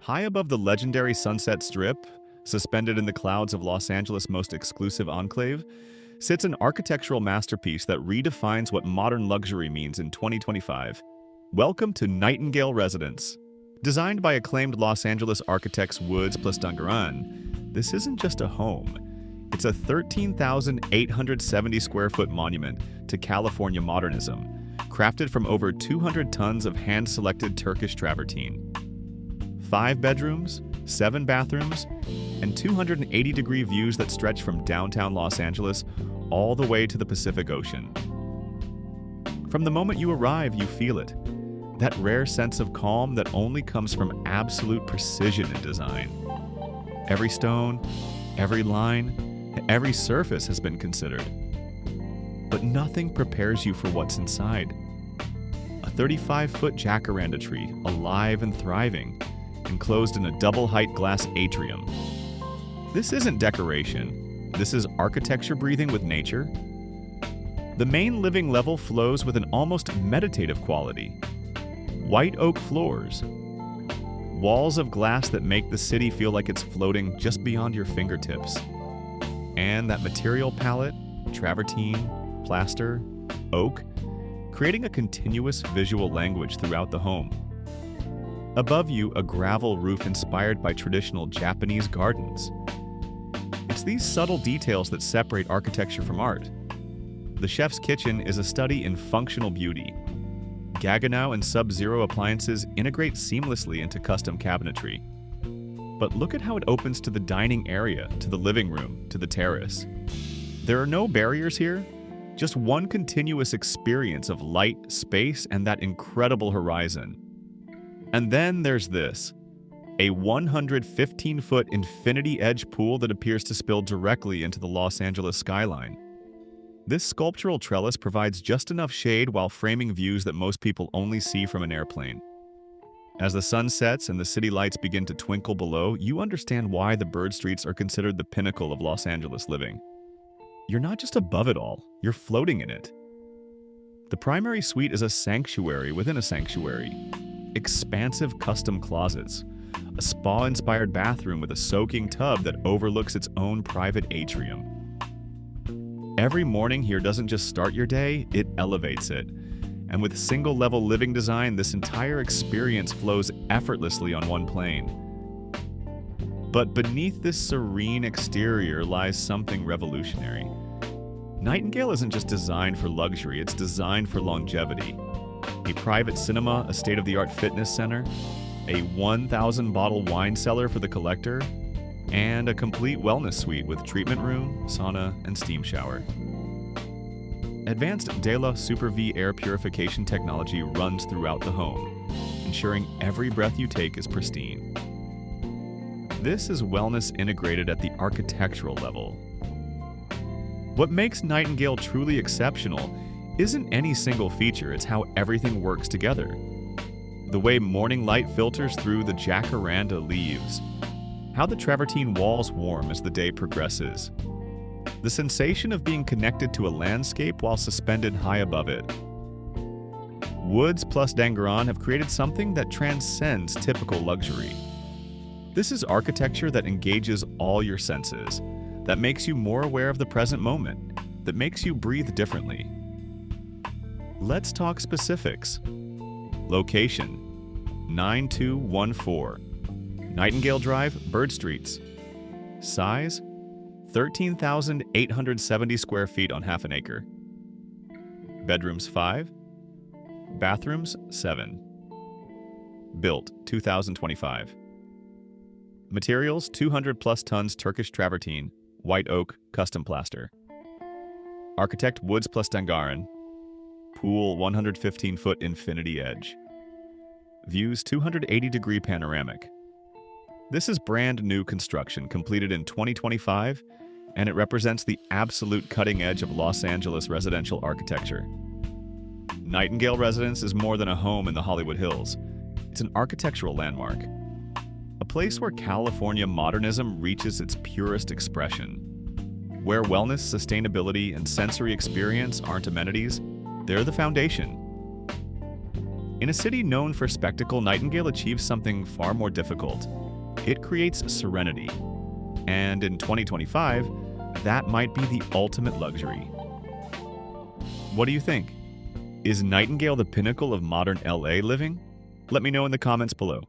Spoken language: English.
High above the legendary Sunset Strip, suspended in the clouds of Los Angeles' most exclusive enclave, sits an architectural masterpiece that redefines what modern luxury means in 2025. Welcome to Nightingale Residence. Designed by acclaimed Los Angeles architects Woods+Dangaran, this isn't just a home. It's a 13,870 square foot monument to California modernism, crafted from over 200 tons of hand-selected Turkish travertine. 5 bedrooms, 7 bathrooms, and 280-degree views that stretch from downtown Los Angeles all the way to the Pacific Ocean. From the moment you arrive, you feel it. That rare sense of calm that only comes from absolute precision in design. Every stone, every line, every surface has been considered. But nothing prepares you for what's inside. A 35-foot Jacaranda tree, alive and thriving, enclosed in a double-height glass atrium. This isn't decoration. This is architecture breathing with nature. The main living level flows with an almost meditative quality. White oak floors, walls of glass that make the city feel like it's floating just beyond your fingertips. And that material palette, travertine, plaster, oak, creating a continuous visual language throughout the home. Above you, a gravel roof inspired by traditional Japanese gardens. It's these subtle details that separate architecture from art. The chef's kitchen is a study in functional beauty. Gaggenau and Sub-Zero appliances integrate seamlessly into custom cabinetry. But look at how it opens to the dining area, to the living room, to the terrace. There are no barriers here, just one continuous experience of light, space, and that incredible horizon. And then there's this, a 115-foot infinity-edge pool that appears to spill directly into the Los Angeles skyline. This sculptural trellis provides just enough shade while framing views that most people only see from an airplane. As the sun sets and the city lights begin to twinkle below, you understand why the bird streets are considered the pinnacle of Los Angeles living. You're not just above it all, you're floating in it. The primary suite is a sanctuary within a sanctuary. Expansive custom closets, a spa-inspired bathroom with a soaking tub that overlooks its own private atrium. Every morning here doesn't just start your day, it elevates it. And with single-level living design, this entire experience flows effortlessly on one plane. But beneath this serene exterior lies something revolutionary. Nightingale isn't just designed for luxury, it's designed for longevity. A private cinema, a state-of-the-art fitness center, a 1,000-bottle wine cellar for the collector, and a complete wellness suite with treatment room, sauna, and steam shower. Advanced Andale Super V air purification technology runs throughout the home, ensuring every breath you take is pristine. This is wellness integrated at the architectural level. What makes Nightingale truly exceptional isn't any single feature, it's how everything works together. The way morning light filters through the Jacaranda leaves, how the travertine walls warm as the day progresses, the sensation of being connected to a landscape while suspended high above it. Woods+Dangaran have created something that transcends typical luxury. This is architecture that engages all your senses, that makes you more aware of the present moment, that makes you breathe differently. Let's talk specifics. Location: 9214 Nightingale Drive, Bird Streets. Size: 13,870 square feet on half an acre. Bedrooms 5, bathrooms 7. Built 2025. Materials: 200 plus tons Turkish travertine, white oak, custom plaster. Architect Woods+Dangaran. Pool 115-foot infinity edge. Views 280-degree panoramic. This is brand new construction completed in 2025, and it represents the absolute cutting edge of Los Angeles residential architecture. Nightingale Residence is more than a home in the Hollywood Hills. It's an architectural landmark. A place where California modernism reaches its purest expression. Where wellness, sustainability, and sensory experience aren't amenities, they're the foundation. In a city known for spectacle, Nightingale achieves something far more difficult. It creates serenity. And in 2025, that might be the ultimate luxury. What do you think? Is Nightingale the pinnacle of modern LA living? Let me know in the comments below.